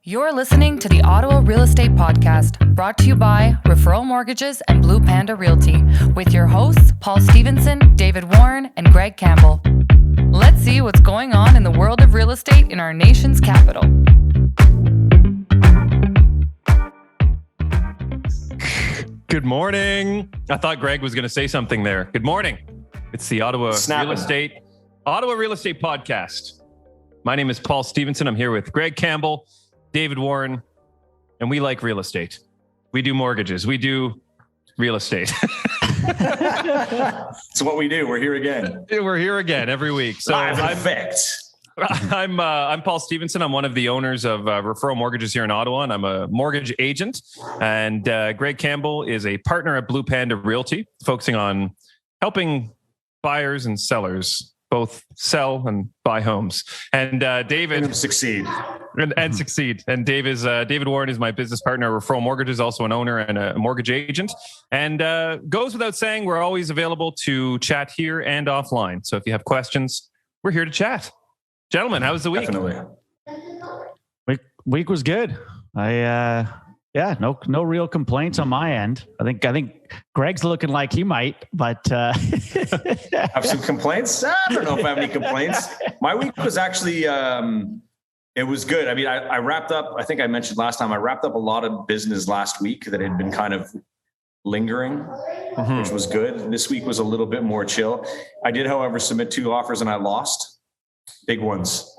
You're listening to the Ottawa Real Estate Podcast, brought to you by Referral Mortgages and Blue Panda Realty, with your hosts, Paul Stevenson, David Warren, and Greg Campbell. Let's see what's going on in the world of real estate in our nation's capital. Good morning. I thought Greg was going to say something there. Good morning. It's the Ottawa Real Estate Podcast. My name is Paul Stevenson. I'm here with Greg Campbell, David Warren, and we like real estate. We do mortgages. We do real estate. It's what we do. We're here again. We're here again every week. So Live effect. I'm Paul Stevenson. I'm one of the owners of Referral Mortgages here in Ottawa, and I'm a mortgage agent. And Greg Campbell is a partner at Blue Panda Realty, focusing on helping buyers and sellers both sell and buy homes. And David and succeed. And succeed. And David Warren is my business partner at Referral Mortgages, also an owner and a mortgage agent. And goes without saying, we're always available to chat here and offline. So if you have questions, we're here to chat. Gentlemen, how was the week? Definitely. Week was good. No real complaints on my end. I think Greg's looking like he might, but have some complaints. I don't know if I have any complaints. My week was actually it was good. I mean, I wrapped up. I think I mentioned last time I wrapped up a lot of business last week that had been kind of lingering, which was good. This week was a little bit more chill. I did, however, submit 2 offers and I lost big ones,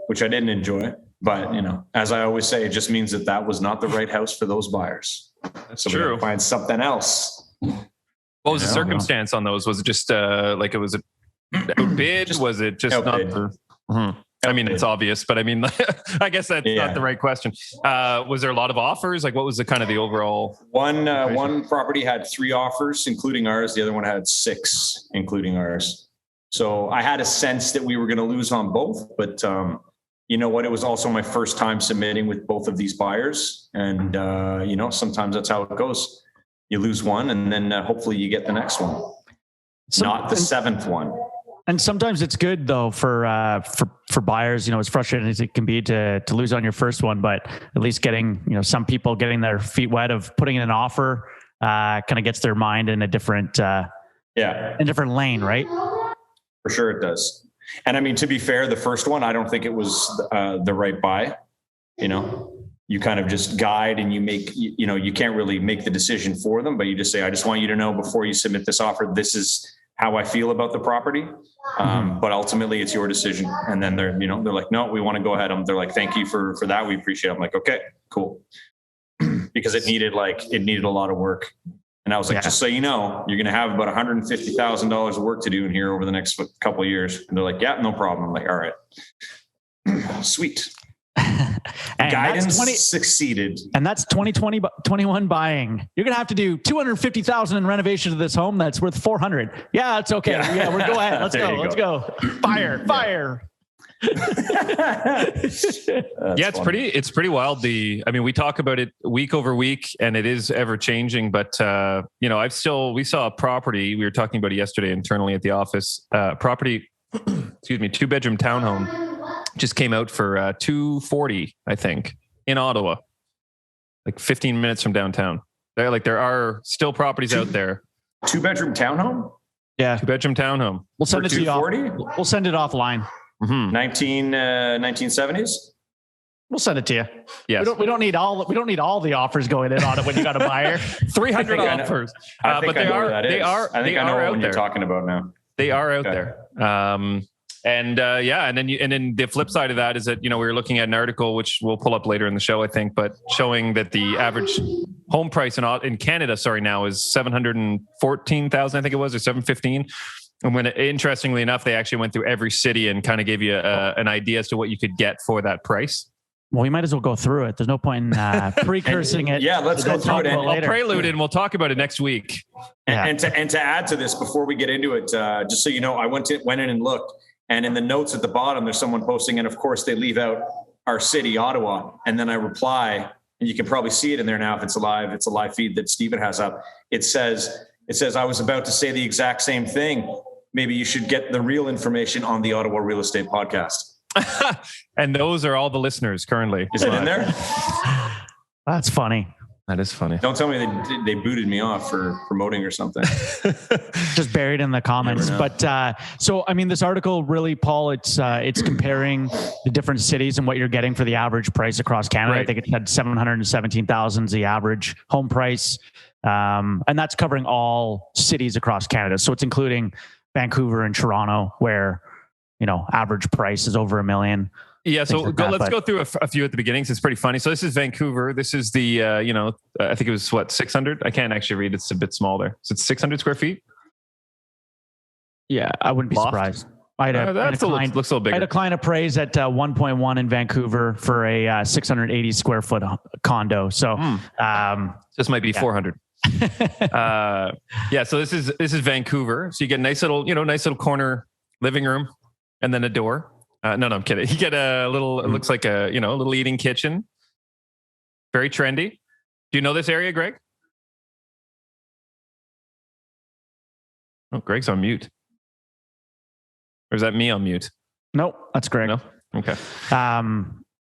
which I didn't enjoy. But, as I always say, it just means that was not the right house for those buyers. That's so true. We gotta find something else. What was the circumstance on those? Was it just like it was a outbid? Was it just outbid. not? I mean, it's obvious, but I mean, I guess that's not the right question. Was there a lot of offers? Like, what was the kind of the overall? One property had 3 offers, including ours. The other one had 6, including ours. So I had a sense that we were going to lose on both, but you know what? It was also my first time submitting with both of these buyers. And, sometimes that's how it goes. You lose one and then hopefully you get the next one, not the 7th one. And sometimes it's good though for buyers, as frustrating as it can be to lose on your first one, but at least getting, some people getting their feet wet of putting in an offer kind of gets their mind in a different, in a different lane, right? For sure it does. And I mean, to be fair, the first one, I don't think it was the right buy. You kind of just guide and you make, you can't really make the decision for them, but you just say, I just want you to know before you submit this offer, this is how I feel about the property. But ultimately it's your decision. And then they're like, no, we want to go ahead. They're like, thank you for that. We appreciate it. I'm like, okay, cool. Because it needed a lot of work. And I was like, just so you know, you're going to have about $150,000 of work to do in here over the next couple of years. And they're like, yeah, no problem. I'm like, all right, sweet. Guidance succeeded. And that's 2021 buying. You're going to have to do $250,000 in renovation of this home. That's worth $400. Yeah, it's okay. Yeah, go ahead. Let's go. Fire. It's pretty wild. We talk about it week over week and it is ever changing, but we saw a property we were talking about it yesterday internally at the office, property, 2-bedroom townhome just came out for $240, I think, in Ottawa, like 15 minutes from downtown. There are still properties out there. 2-bedroom townhome? Yeah. 2-bedroom townhome. We'll send it to you. We'll send it offline. 1970s. We'll send it to you. Yes. We don't need all the offers going in on it when you got a buyer. 300 offers. But they are out there. You're talking about now. They are out there. And then the flip side of that is that, we were looking at an article, which we'll pull up later in the show, I think, but showing that the average home price in Canada, now is $714,000, I think it was, or $715,000. And interestingly enough, they actually went through every city and kind of gave you an idea as to what you could get for that price. Well, we might as well go through it. There's no point in precursing it. Yeah, let's go through it. I'll prelude it and we'll talk about it next week. And to add to this, before we get into it, just so you know, I went in and looked, and in the notes at the bottom, there's someone posting, and of course they leave out our city, Ottawa, and then I reply, and you can probably see it in there now if it's a live feed that Stephen has up. It says, I was about to say the exact same thing. Maybe you should get the real information on the Ottawa Real Estate Podcast. And those are all the listeners currently. Is it in there? That's funny. That is funny. Don't tell me they booted me off for promoting or something. Just buried in the comments. But so, I mean, this article really, Paul, it's comparing the different cities and what you're getting for the average price across Canada. Right. I think it had 717,000 the average home price. And that's covering all cities across Canada. So it's including Vancouver and Toronto, where, average price is over $1 million. Yeah, so let's go through a few at the beginnings. It's pretty funny. So this is Vancouver. This is the, I think it was 600? I can't actually read. It's a bit small there. So it's 600 square feet? Yeah, I wouldn't be surprised. Looks a little bigger. I had a client appraised at 1.1 in Vancouver for a 680 square foot condo. So this might be 400. So this is Vancouver. So you get a nice little corner living room and then a door. No, I'm kidding. You get a little, it looks like a little eating kitchen. Very trendy. Do you know this area, Greg? Oh, Greg's on mute. Or is that me on mute? Nope, that's Greg. No? Okay.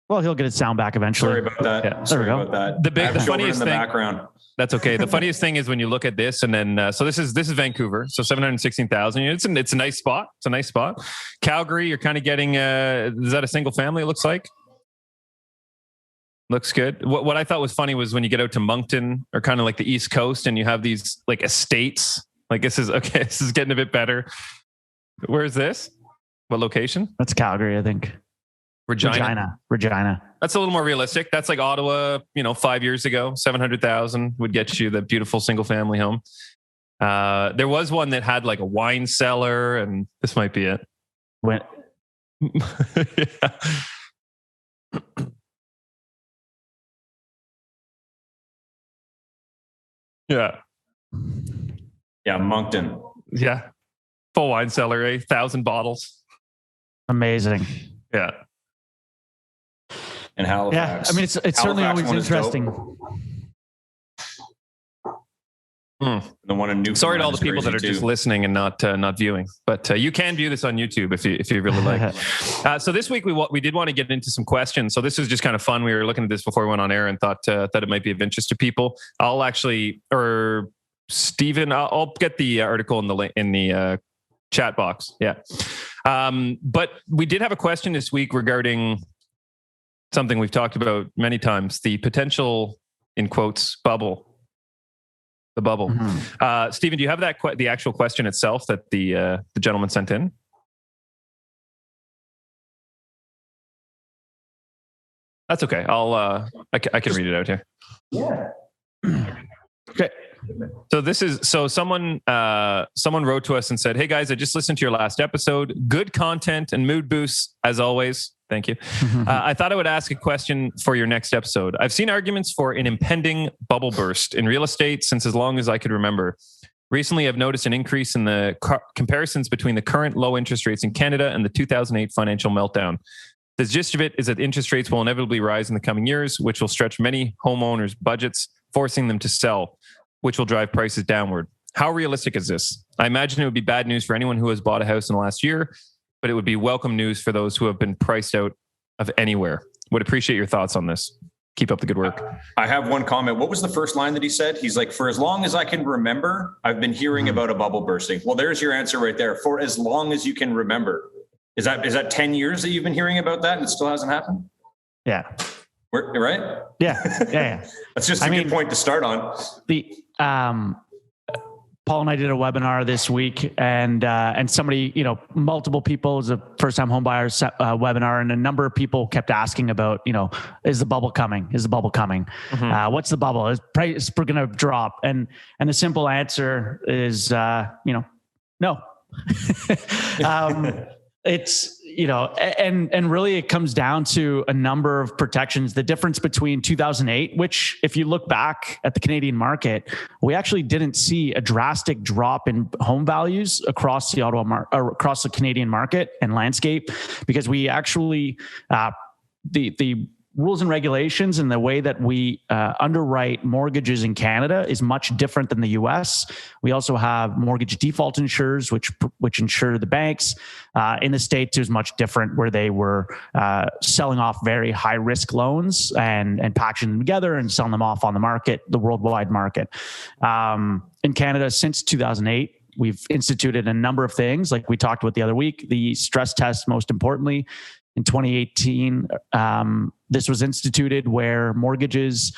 Well, he'll get his sound back eventually. Sorry about that. Yeah, Sorry about that. The funniest thing. Background. That's okay. The funniest thing is when you look at this, and then so this is Vancouver, so 716,000. It's a nice spot. It's a nice spot. Calgary, you're kind of getting. Is that a single family? It looks like. Looks good. What I thought was funny was when you get out to Moncton or kind of like the East Coast, and you have these like estates. Like this is okay. This is getting a bit better. Where is this? What location? That's Calgary, I think. Regina. That's a little more realistic. That's like Ottawa, 5 years ago, 700,000 would get you the beautiful single family home. There was one that had like a wine cellar, and this might be it. Yeah. Yeah, Moncton. Yeah. Full wine cellar, 1,000 bottles. Amazing. Yeah. In Halifax. Yeah, I mean, it's certainly always interesting. The one in Newfoundland. Sorry to all the people that are just listening and not viewing, but you can view this on YouTube if you really like. So this week we did want to get into some questions. So this is just kind of fun. We were looking at this before we went on air and thought it might be of interest to people. Stephen, I'll get the article in the chat box. Yeah, but we did have a question this week regarding something we've talked about many times: the potential, in quotes, bubble. The bubble. Mm-hmm. Stephen, do you have the actual question itself that the gentleman sent in? That's okay. I can read it out here. Yeah. Okay. So someone wrote to us and said, "Hey guys, I just listened to your last episode. Good content and mood boosts as always. Thank you. I thought I would ask a question for your next episode. I've seen arguments for an impending bubble burst in real estate since as long as I could remember. Recently, I've noticed an increase in the comparisons between the current low interest rates in Canada and the 2008 financial meltdown. The gist of it is that interest rates will inevitably rise in the coming years, which will stretch many homeowners' budgets, forcing them to sell, which will drive prices downward. How realistic is this? I imagine it would be bad news for anyone who has bought a house in the last year, but it would be welcome news for those who have been priced out of anywhere. Would appreciate your thoughts on this. Keep up the good work." I have one comment. What was the first line that he said? He's like, "For as long as I can remember, I've been hearing about a bubble bursting." Well, there's your answer right there. For as long as you can remember. Is that 10 years that you've been hearing about that and it still hasn't happened? Yeah. Right? Yeah. That's just a good point to start on. Paul and I did a webinar this week, and somebody, multiple people, it was a first-time home buyers webinar, and a number of people kept asking about, is the bubble coming? Is the bubble coming? Mm-hmm. What's the bubble? Is price going to drop? And the simple answer is, no. It's, and really it comes down to a number of protections. The difference between 2008, which if you look back at the Canadian market, we actually didn't see a drastic drop in home values across the across the Canadian market and landscape, because we actually, the rules and regulations and the way that we underwrite mortgages in Canada is much different than the US. We also have mortgage default insurers, which insure the banks. In the States, it was much different, where they were selling off very high risk loans and packaging them together and selling them off on the market, the worldwide market. In Canada, since 2008, we've instituted a number of things, like we talked about the other week, the stress test, most importantly. In 2018, this was instituted where mortgages,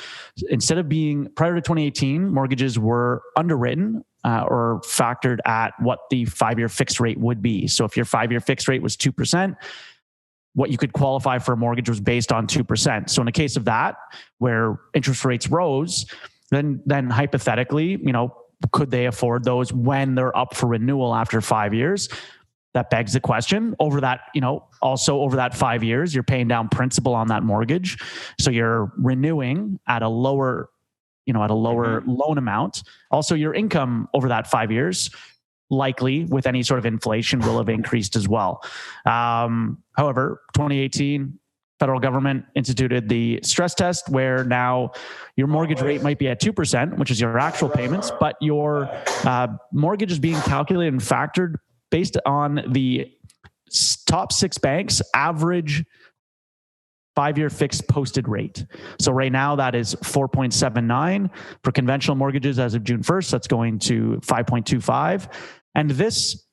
instead of being, prior to 2018, mortgages were underwritten or factored at what the 5-year fixed rate would be. So if your 5-year fixed rate was 2%, what you could qualify for a mortgage was based on 2%. So in the case of that, where interest rates rose, then hypothetically, could they afford those when they're up for renewal after 5 years? That begs the question. Over that, also over that 5 years, you're paying down principal on that mortgage. So you're renewing at a lower, loan amount. Also, your income over that 5 years, likely with any sort of inflation, will have increased as well. However, 2018, federal government instituted the stress test, where now your mortgage rate might be at 2%, which is your actual payments, but your mortgage is being calculated and factored based on the top 6 banks' average 5-year fixed posted rate. So right now that is 4.79 for conventional mortgages as of June 1st. That's going to 5.25. And this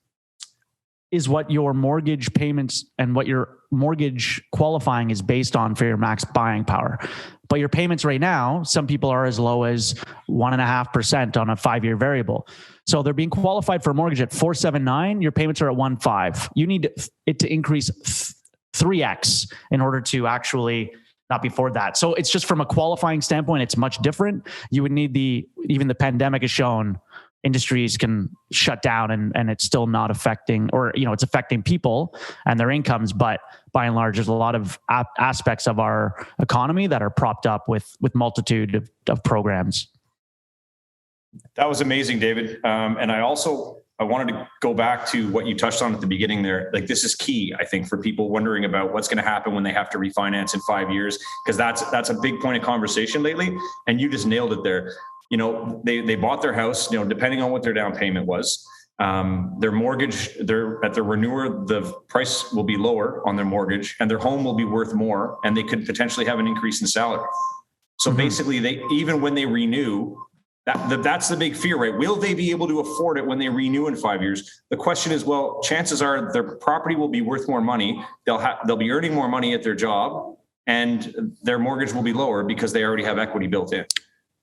is what your mortgage payments and what your mortgage qualifying is based on for your max buying power. But your payments right now, some people are as low as 1.5% on a 5-year variable. So they're being qualified for a mortgage at 4.79. Your payments are at 1.5. You need it to increase 3x in order to actually not be afford that. So it's just from a qualifying standpoint, it's much different. You would need even the pandemic has shown industries can shut down and it's still not affecting, or, it's affecting people and their incomes. But by and large, there's a lot of aspects of our economy that are propped up with multitude of programs. That was amazing, David. And I wanted to go back to what you touched on at the beginning there. Like, this is key, I think, for people wondering about what's going to happen when they have to refinance in 5 years, because that's a big point of conversation lately. And you just nailed it there. They bought their house, depending on what their down payment was, their mortgage, at their renewal, the price will be lower on their mortgage and their home will be worth more, and they could potentially have an increase in salary. So basically even when they renew, that's the big fear, right? Will they be able to afford it when they renew in 5 years? The question is, well, chances are their property will be worth more money. They'll be earning more money at their job, and their mortgage will be lower because they already have equity built in.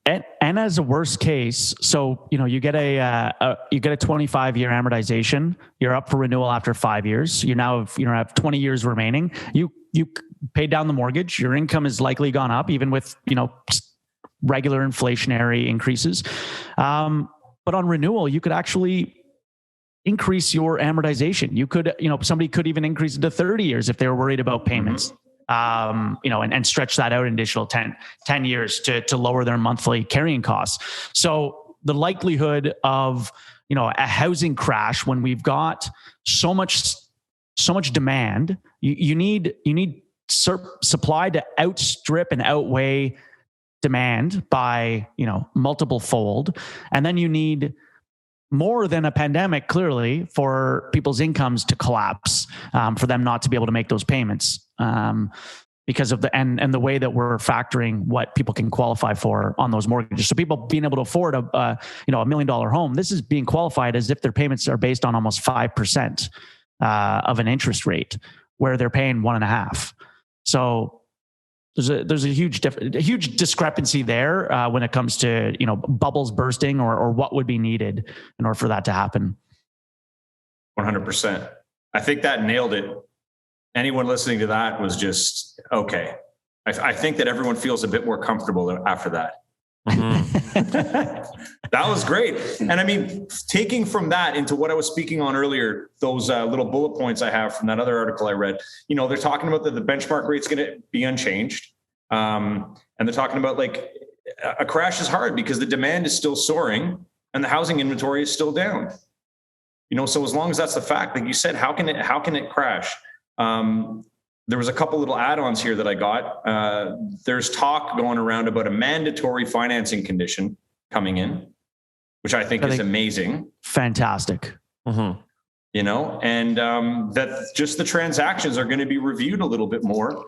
And as a worst case, so you get a 25-year amortization. You're up for renewal after 5 years. You now have 20 years remaining. You paid down the mortgage. Your income has likely gone up, even with regular inflationary increases. But on renewal, you could actually increase your amortization. You could, somebody could even increase it to 30 years if they were worried about payments. And stretch that out an additional 10 years to lower their monthly carrying costs. So the likelihood of, a housing crash, when we've got so much demand, you need supply to outstrip and outweigh demand by, multiple fold. And then you need more than a pandemic, clearly, for people's incomes to collapse, for them not to be able to make those payments, because of and the way that we're factoring what people can qualify for on those mortgages. So people being able to afford a $1 million home, this is being qualified as if their payments are based on almost 5% of an interest rate, where they're paying 1.5%. So there's a huge discrepancy there when it comes to bubbles bursting or what would be needed in order for that to happen. 100%. I think that nailed it. Anyone listening to that was just okay. I think that everyone feels a bit more comfortable after that. That was great. And I mean, taking from that into what I was speaking on earlier, those little bullet points I have from that other article I read, they're talking about that the benchmark rate's going to be unchanged. And they're talking about like a crash is hard because the demand is still soaring and the housing inventory is still down. So as long as that's the fact, like you said, how can it crash? there was a couple little add-ons here that I got. There's talk going around about a mandatory financing condition coming in, which I think is amazing. Fantastic. Mm-hmm. And that just the transactions are going to be reviewed a little bit more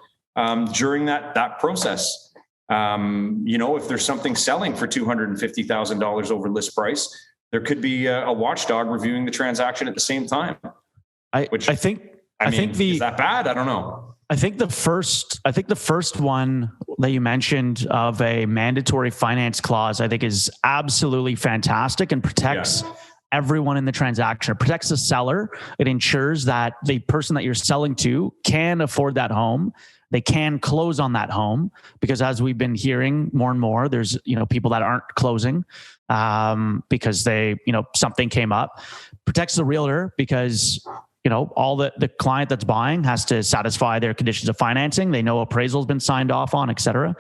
during that process. If there's something selling for $250,000 over list price, there could be a watchdog reviewing the transaction at the same time. I think is that bad? I don't know. I think the first one that you mentioned of a mandatory finance clause, I think is absolutely fantastic and protects everyone in the transaction. It protects the seller. It ensures that the person that you're selling to can afford that home. They can close on that home, because as we've been hearing more and more, there's, people that aren't closing because they, something came up. Protects the realtor because, all the client that's buying has to satisfy their conditions of financing. They know appraisal's been signed off on, et cetera.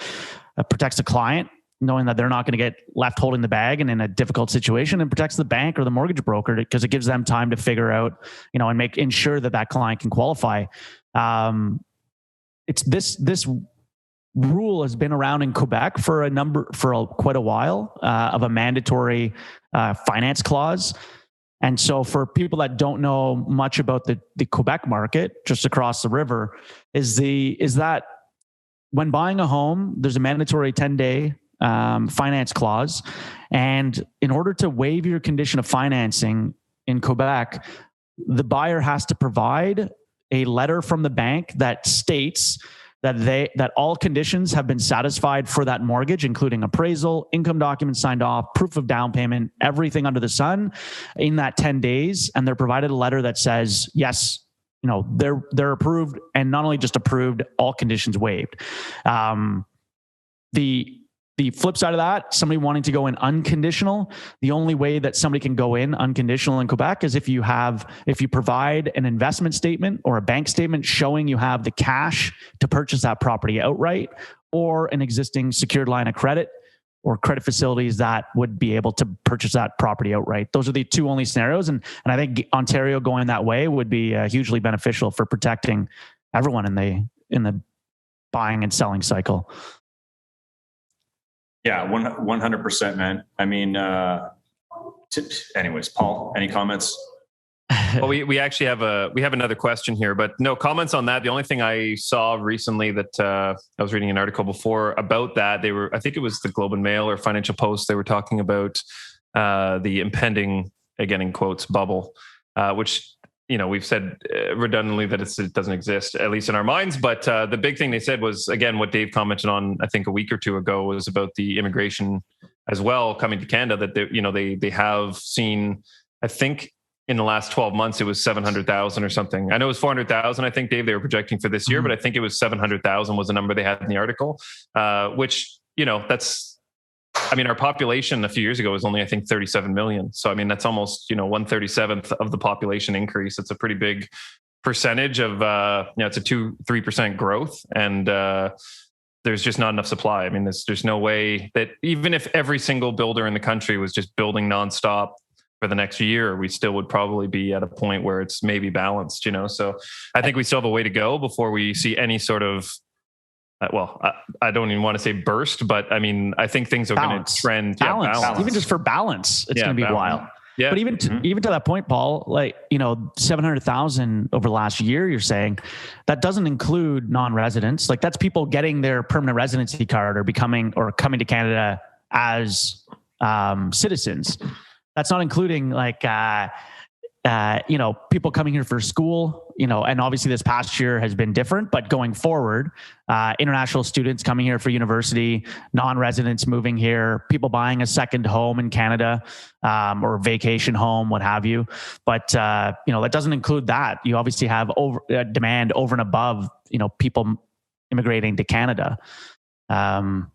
Protects the client, knowing that they're not going to get left holding the bag and in a difficult situation, and protects the bank or the mortgage broker because it gives them time to figure out, and ensure that client can qualify. It's this rule has been around in Quebec for quite a while of a mandatory finance clause. And so for people that don't know much about the Quebec market just across the river, is that when buying a home, there's a mandatory 10-day finance clause. And in order to waive your condition of financing in Quebec, the buyer has to provide a letter from the bank that states that all conditions have been satisfied for that mortgage, including appraisal, income documents signed off, proof of down payment, everything under the sun in that 10 days. And they're provided a letter that says, yes, they're approved, and not only just approved, all conditions waived. The flip side of that, somebody wanting to go in unconditional, the only way that somebody can go in unconditional in Quebec is if you provide an investment statement or a bank statement showing you have the cash to purchase that property outright, or an existing secured line of credit or credit facilities that would be able to purchase that property outright. Those are the two only scenarios. And I think Ontario going that way would be hugely beneficial for protecting everyone in the buying and selling cycle. Yeah, 100%, man. I mean, anyways, Paul, any comments? Well, we actually have another question here, but no comments on that. The only thing I saw recently that I was reading an article before about that, I think it was the Globe and Mail or Financial Post. They were talking about the impending, again in quotes, bubble, which we've said redundantly that it doesn't exist, at least in our minds. But the big thing they said was, again, what Dave commented on, I think a week or two ago, was about the immigration as well coming to Canada. That they have seen, I think in the last 12 months, it was 700,000 or something. I know it was 400,000. I think, Dave, they were projecting for this year, but I think it was 700,000 was the number they had in the article, which, that's, our population a few years ago was only, I think, 37 million. So, that's almost, 1/37th of the population increase. It's a pretty big percentage of, it's a 2-3% growth. And there's just not enough supply. There's no way that even if every single builder in the country was just building nonstop for the next year, we still would probably be at a point where it's maybe balanced, So I think we still have a way to go before we see any sort of, I don't even want to say burst, but I think things are going to trend. Balance. Even just for balance, it's going to be wild. Yeah. But even to that point, Paul, 700,000 over the last year, you're saying that doesn't include non-residents. That's people getting their permanent residency card or coming to Canada as citizens. That's not including people coming here for school, and obviously this past year has been different, but going forward, international students coming here for university, non-residents moving here, people buying a second home in Canada, or vacation home, what have you. But, that doesn't include that. You obviously have demand over and above, people immigrating to Canada. So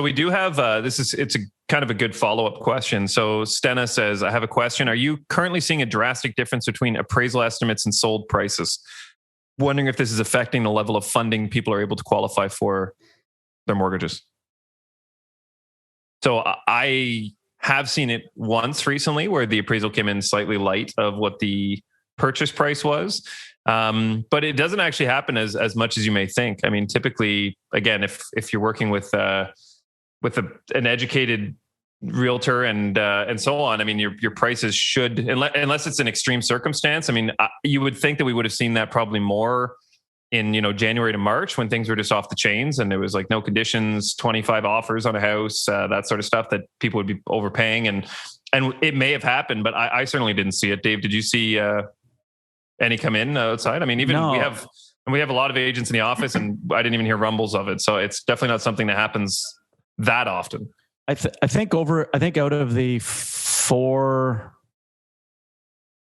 we do have, it's a kind of a good follow-up question. So Stena says, I have a question. Are you currently seeing a drastic difference between appraisal estimates and sold prices? Wondering if this is affecting the level of funding people are able to qualify for their mortgages. So I have seen it once recently where the appraisal came in slightly light of what the purchase price was. But it doesn't actually happen as much as you may think. I mean, typically, again, if you're working with an educated realtor and so on, I mean, your prices should, unless it's an extreme circumstance. I mean, you would think that we would have seen that probably more in, January to March, when things were just off the chains and there was like no conditions, 25 offers on a house, that sort of stuff that people would be overpaying. And it may have happened, but I certainly didn't see it. Dave, did you see any come in outside? I mean, even No. we have a lot of agents in the office, and I didn't even hear rumbles of it. So it's definitely not something that happens that often. I think out of the four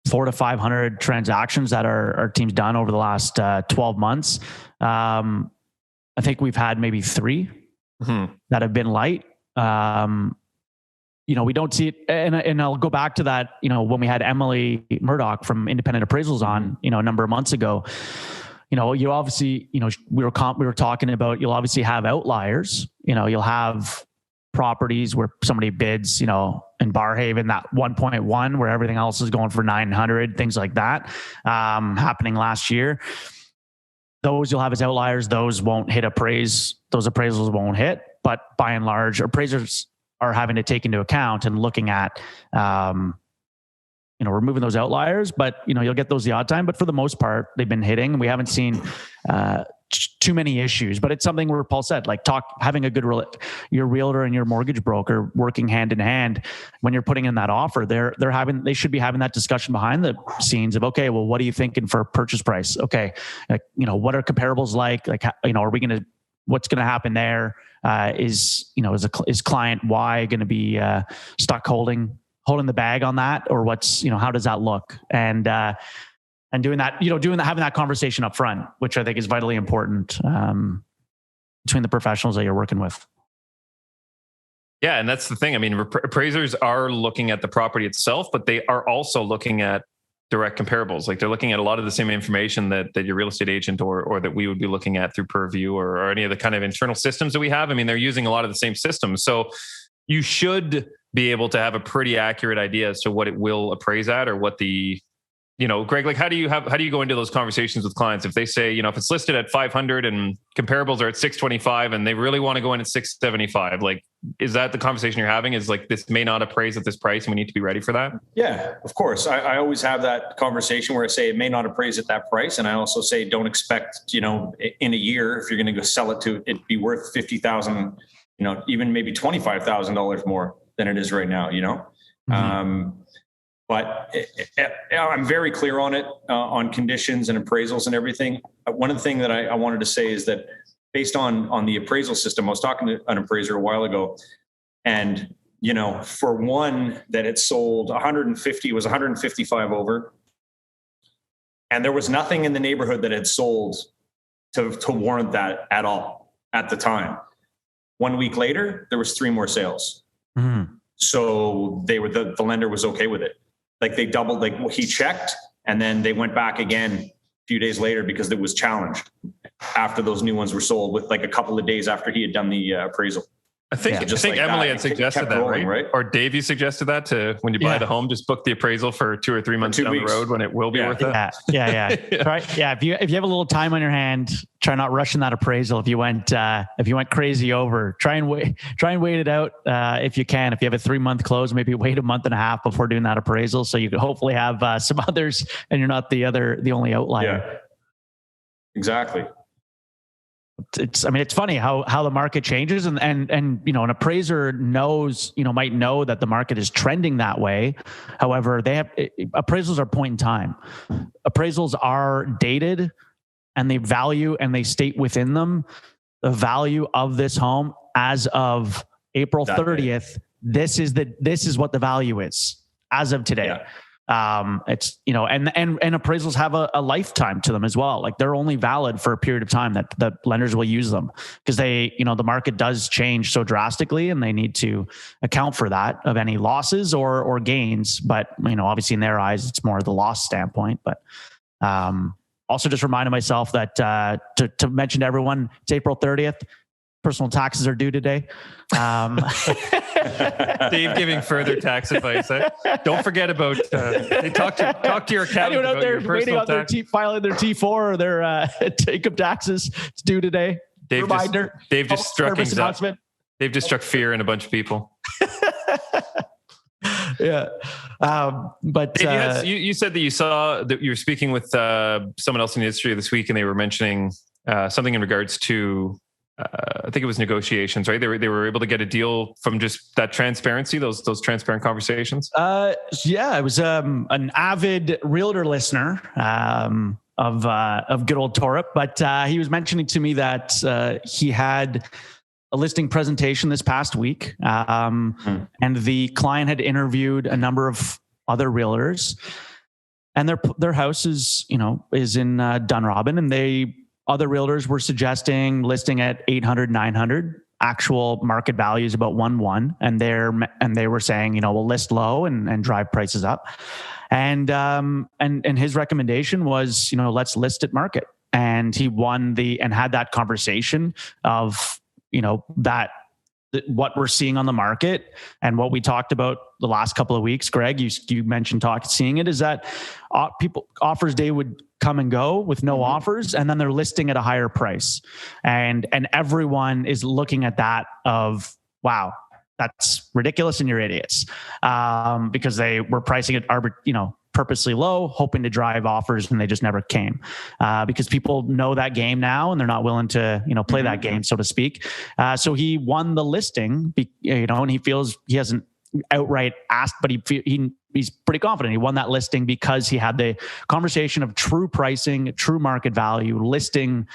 to 500 transactions that our team's done over the last 12 months, I think we've had maybe 3 that have been light. We don't see it. And I'll go back to that, when we had Emily Murdoch from Independent Appraisals on, a number of months ago, you obviously, we were talking about, you'll obviously have outliers, you'll have properties where somebody bids, in Barhaven, that 1.1 where everything else is going for 900, things like that, happening last year. Those you'll have as outliers. Those won't hit appraise. Those appraisals won't hit, but by and large, appraisers are having to take into account and looking at, removing those outliers, but you'll get those the odd time, but for the most part, they've been hitting. We haven't seen, too many issues, but it's something where Paul said, like having a good, your realtor and your mortgage broker working hand in hand when you're putting in that offer, they should be having that discussion behind the scenes of, okay, well, what are you thinking for purchase price? Okay. What are comparables like, what's going to happen there? Is client Y going to be stuck holding the bag on that, or how does that look? And doing that, having that conversation up front, which I think is vitally important between the professionals that you're working with. Yeah, and that's the thing. I mean, appraisers are looking at the property itself, but they are also looking at direct comparables. Like, they're looking at a lot of the same information that your real estate agent or that we would be looking at through Purview or any of the kind of internal systems that we have. I mean, they're using a lot of the same systems. So you should be able to have a pretty accurate idea as to what it will appraise at, or what the, Greg, like, how do you go into those conversations with clients if they say, if it's listed at 500 and comparables are at 625 and they really want to go in at 675, like, is that the conversation you're having? Is like, this may not appraise at this price and we need to be ready for that? Yeah, of course. I always have that conversation where I say it may not appraise at that price. And I also say, don't expect, in a year, if you're going to go sell it be worth $50,000, even maybe $25,000 more than it is right now, But I'm very clear on it, on conditions and appraisals and everything. One of the things that I wanted to say is that based on the appraisal system, I was talking to an appraiser a while ago, and, for one that had sold 150, it was 155 over. And there was nothing in the neighborhood that had sold to warrant that at all at the time. 1 week later, there was 3 more sales. Mm-hmm. So the lender was okay with it. Like, they doubled, like, he checked, and then they went back again a few days later because it was challenged after those new ones were sold, with like a couple of days after he had done the appraisal. I think Emily had suggested that, right? Or Dave, you suggested that to, when you buy the home, just book the appraisal for 2 or 3 months down the road when it will be worth it. Yeah. Right. Yeah. If you have a little time on your hand, try not rushing that appraisal. If you went crazy over, try and wait it out. If you can, if you have a 3-month close, maybe wait a month and a half before doing that appraisal. So you could hopefully have some others and you're not the only outlier. Yeah, exactly. It's funny how the market changes and an appraiser might know that the market is trending that way. However, appraisals are point in time. Appraisals are dated, and they value and they state within them the value of this home as of April 30th. This is what the value is as of today. Yeah. It's, and appraisals have a lifetime to them as well. Like, they're only valid for a period of time that the lenders will use them, because the market does change so drastically, and they need to account for that, of any losses or gains. But, obviously in their eyes, it's more the loss standpoint. But, also just reminded myself that, to mention to everyone, it's April 30th. personal taxes are due today. Dave giving further tax advice. Don't forget about talk to your accountant. Anyone out about there your waiting on personal their filing their T4 or their income taxes? It's due today. Dave Reminder. just struck anxiety. Dave just struck fear in a bunch of people. Yeah. But Dave, you said that you saw that you were speaking with someone else in the industry this week, and they were mentioning something in regards to I think it was negotiations, right? They were able to get a deal from just that transparency, those transparent conversations. Yeah, I was an avid realtor listener of good old Torup, but he was mentioning to me that he had a listing presentation this past week, and the client had interviewed a number of other realtors, and their house is in Dunrobin, and other realtors were suggesting listing at 800, 900. Actual market value is about 1.1, and they were saying, we'll list low and drive prices up. And his recommendation was, let's list at market. And he won and had that conversation of, what we're seeing on the market and what we talked about the last couple of weeks. Greg, you mentioned seeing it is that people offers day would come and go with no offers, and then they're listing at a higher price, and everyone is looking at that of, wow, that's ridiculous and you're idiots, because they were pricing it purposely low, hoping to drive offers, and they just never came, because people know that game now and they're not willing to play that game, so to speak. So he won the listing, and he feels he hasn't outright asked, but he's pretty confident he won that listing because he had the conversation of true pricing, true market value, listing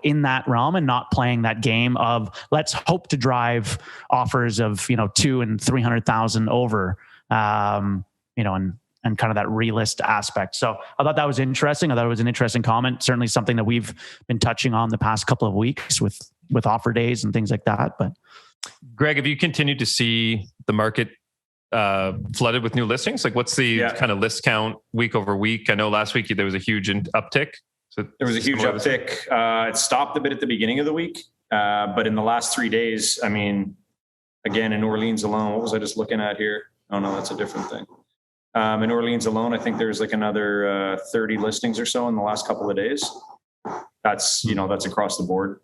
in that realm, and not playing that game of let's hope to drive offers of 200,000 and 300,000 over, and kind of that relist aspect. So I thought that was interesting. I thought it was an interesting comment. Certainly something that we've been touching on the past couple of weeks with offer days and things like that. But Greg, have you continued to see the market flooded with new listings? Like, what's the kind of list count week over week? I know last week there was a huge uptick. So there was a huge uptick. It stopped a bit at the beginning of the week, but in the last 3 days, again, in Orleans alone, what was I just looking at here? Oh no, that's a different thing. In Orleans alone, I think there's like another 30 listings or so in the last couple of days. That's across the board,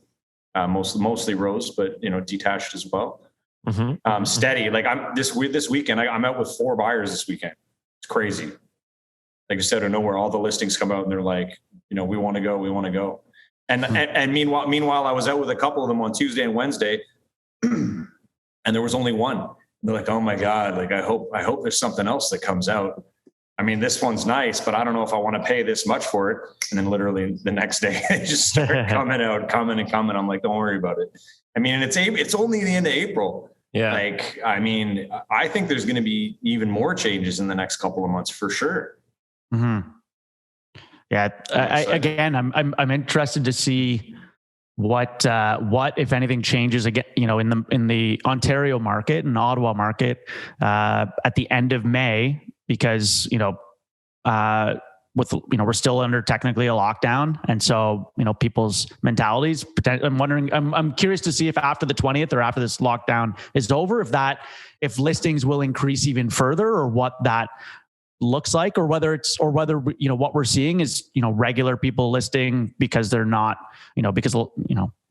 mostly Rose, but detached as well. Mm-hmm. Steady. Like this weekend, I'm out with 4 buyers this weekend. It's crazy. Like I said, out of nowhere, all the listings come out and they're like, we want to go. And meanwhile, I was out with a couple of them on Tuesday and Wednesday, and there was only one. They're like, oh my God, like I hope there's something else that comes out. This one's nice, but I don't know if I want to pay this much for it. And then literally the next day they just start coming. I'm like, don't worry about it. And it's only the end of April. Yeah. I think there's going to be even more changes in the next couple of months for sure. Mm-hmm. Yeah. I'm interested to see what if anything changes again, in the Ontario market and Ottawa market, at the end of May, because, we're still under technically a lockdown. And so, people's mentalities, I'm curious to see if after the 20th or after this lockdown is over, if listings will increase even further, or what that looks like, or whether what we're seeing is, regular people listing because they're not, because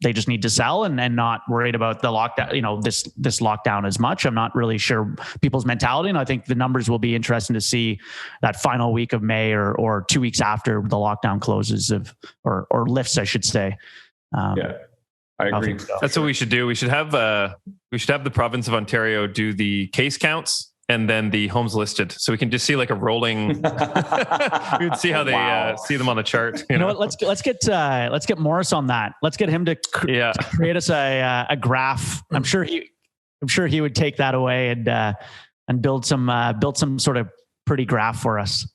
they just need to sell and not worried about the lockdown, this lockdown as much. I'm not really sure people's mentality. And I think the numbers will be interesting to see that final week of May or 2 weeks after the lockdown closes or lifts, I should say. I agree. That's what we should do. We should have the province of Ontario do the case counts and then the homes listed, so we can just see like a rolling. We would see how they see them on the chart. You know what? Let's get Morris on that. Let's get him to create us a graph. I'm sure he would take that away and build some sort of pretty graph for us.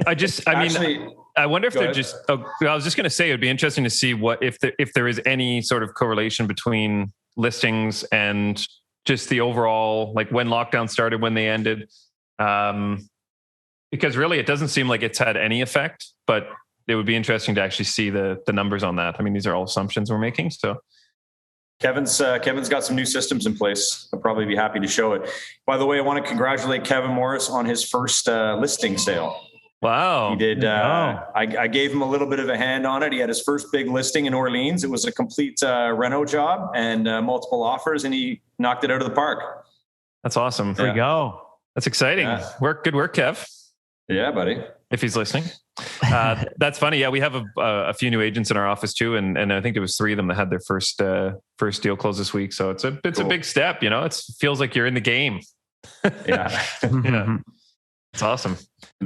I wonder if they're just. I was just going to say it would be interesting to see if there is any sort of correlation between listings and just the overall, like when lockdown started, when they ended, because really it doesn't seem like it's had any effect, but it would be interesting to actually see the numbers on that. These are all assumptions we're making. So Kevin's got some new systems in place. I'll probably be happy to show it. By the way, I want to congratulate Kevin Morris on his first listing sale. Wow. He did. I gave him a little bit of a hand on it. He had his first big listing in Orleans. It was a complete reno job and multiple offers, and he knocked it out of the park. That's awesome. There you go. That's exciting. Yeah. Good work, Kev. Yeah, buddy. If he's listening. That's funny. Yeah, we have a few new agents in our office too, and I think there was 3 of them that had their first deal close this week. So it's a big step. You know, it feels like you're in the game. Yeah. Yeah. It's awesome.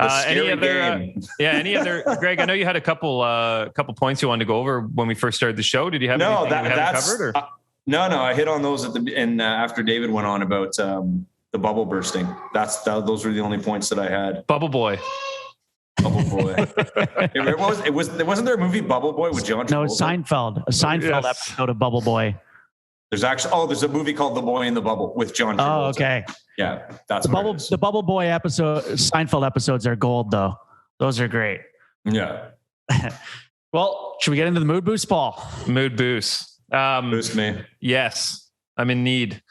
Any other, Greg, I know you had a couple points you wanted to go over when we first started the show. Did you have anything that's covered? Or? No, I hit on those after David went on about the bubble bursting. Those were the only points that I had. Bubble Boy. It wasn't there a movie Bubble Boy with John Travolta? No, it's Seinfeld. A Seinfeld episode of Bubble Boy. There's a movie called The Boy in the Bubble with John Travolta. Oh, okay. Yeah, that's the Bubble Boy episode. Seinfeld episodes are gold, though. Those are great. Yeah. Well, should we get into the mood boost, Paul? Mood boost. Boost me. Yes, I'm in need.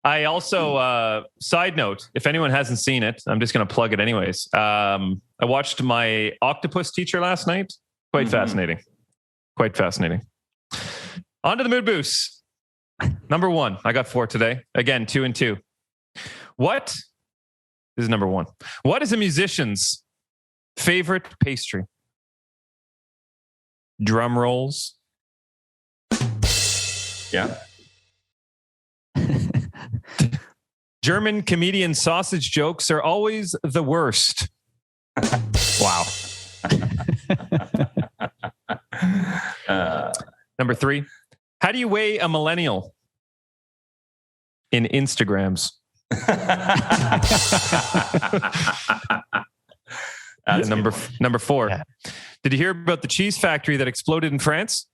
I also, side note, if anyone hasn't seen it, I'm just going to plug it anyways. I watched my octopus teacher last night. Quite fascinating. On to the mood boost. Number 1, I got 4 today. Again, 2 and 2. This is number 1. What is a musician's favorite pastry? Drum rolls. Yeah. German comedian sausage jokes are always the worst. Wow. Number 3. How do you weigh a millennial? In Instagrams. Number 4. Yeah. Did you hear about the cheese factory that exploded in France?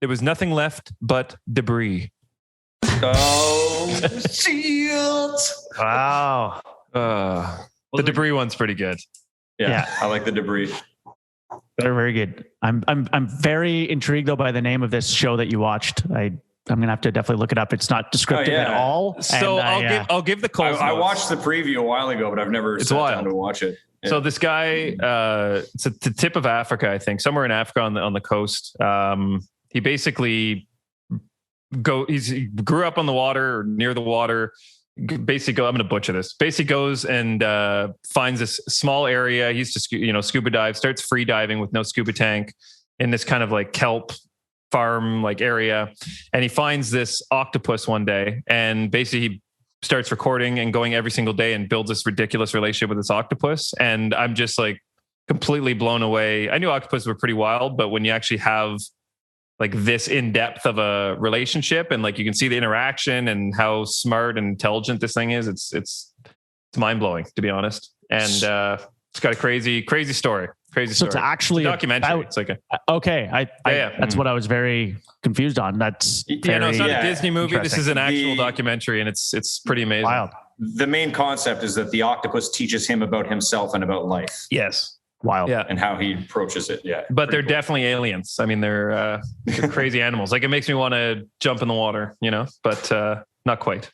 There was nothing left but debris. Oh, shield! Wow. The debris one's pretty good. Yeah, I like the debris. They're very good. I'm very intrigued though by the name of this show that you watched. I'm gonna have to definitely look it up. It's not descriptive at all. So I'll give the Coles I watched the preview a while ago, but I've never sat down to watch it. Yeah. So this guy, it's at the tip of Africa, I think, somewhere in Africa on the coast. He basically he grew up on the water or near the water. Basically, I'm going to butcher this. Basically goes and finds this small area. He used to, scuba dive, starts free diving with no scuba tank in this kind of like kelp farm like area. And he finds this octopus one day and basically he starts recording and going every single day and builds this ridiculous relationship with this octopus. And I'm just like completely blown away. I knew octopuses were pretty wild, but when you actually have like this in depth of a relationship and like you can see the interaction and how smart and intelligent this thing is, it's mind blowing, to be honest. And it's got a crazy story. So it's actually a documentary. It's like that's what I was very confused on. That's it's not a Disney movie. This is an actual documentary, and it's pretty amazing. Wild. The main concept is that the octopus teaches him about himself and about life. Yes. Wild. Yeah. And how he approaches it. Yeah. But they're definitely aliens. I mean, they're crazy animals. Like it makes me want to jump in the water, but not quite.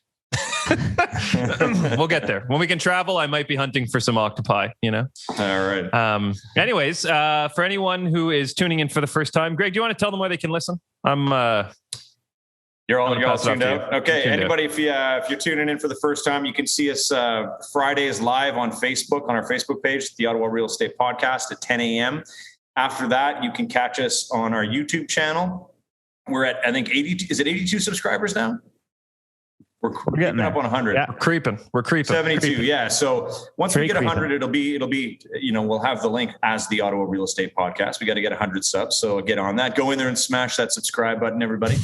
We'll get there. When we can travel, I might be hunting for some octopi, All right. Anyways, for anyone who is tuning in for the first time, Greg, do you want to tell them where they can listen? You're all tuned out. Okay. Anybody, if you're tuning in for the first time, you can see us Fridays live on Facebook, on our Facebook page, the Ottawa Real Estate Podcast at 10 a.m. After that, you can catch us on our YouTube channel. We're at, I think 82 subscribers now? We're creeping up on 100. Yeah, we're creeping. 72. Yeah. So once we get 100, it'll be, we'll have the link as the Ottawa Real Estate Podcast. We got to get 100 subs. So get on that. Go in there and smash that subscribe button, everybody.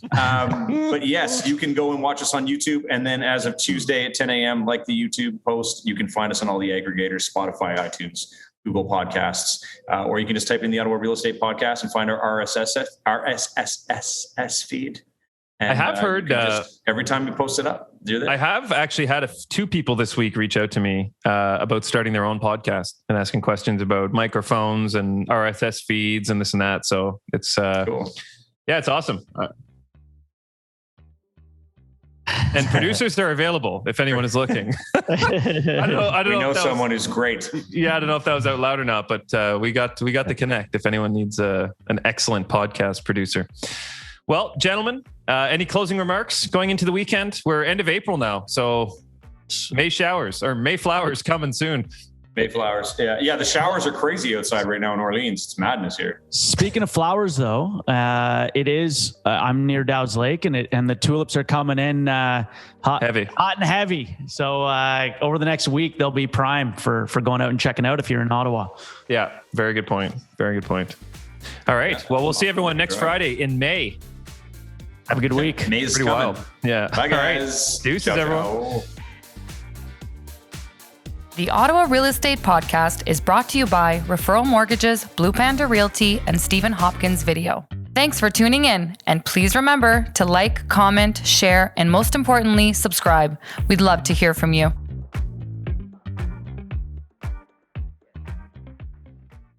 But yes, you can go and watch us on YouTube. And then as of Tuesday at 10 a.m., like the YouTube post, you can find us on all the aggregators, Spotify, iTunes, Google Podcasts, or you can just type in the Ottawa Real Estate Podcast and find our RSS feed. And, I have heard every time we post it up, you're there. I have actually had 2 people this week reach out to me about starting their own podcast and asking questions about microphones and RSS feeds and this and that. So it's cool. Yeah, it's awesome. And producers are available if anyone is looking. I don't know someone who's great. Yeah, I don't know if that was out loud or not, but we got the connect if anyone needs an excellent podcast producer. Well, gentlemen, any closing remarks going into the weekend? We're end of April now, so May flowers coming soon. Mayflowers. Yeah. The showers are crazy outside right now in Orleans. It's madness here. Speaking of flowers, though, it is. I'm near Dow's Lake, and the tulips are coming in hot and heavy. So over the next week, they'll be prime for going out and checking out if you're in Ottawa. Yeah, very good point. Very good point. All right. Well, we'll see everyone next Friday in May. Have a good week. May's pretty coming. wild. Yeah. Bye, guys. All right. Deuces, everyone. The Ottawa Real Estate Podcast is brought to you by Referral Mortgages, Blue Panda Realty, and Stephen Hopkins Video. Thanks for tuning in, and please remember to like, comment, share, and most importantly, subscribe. We'd love to hear from you.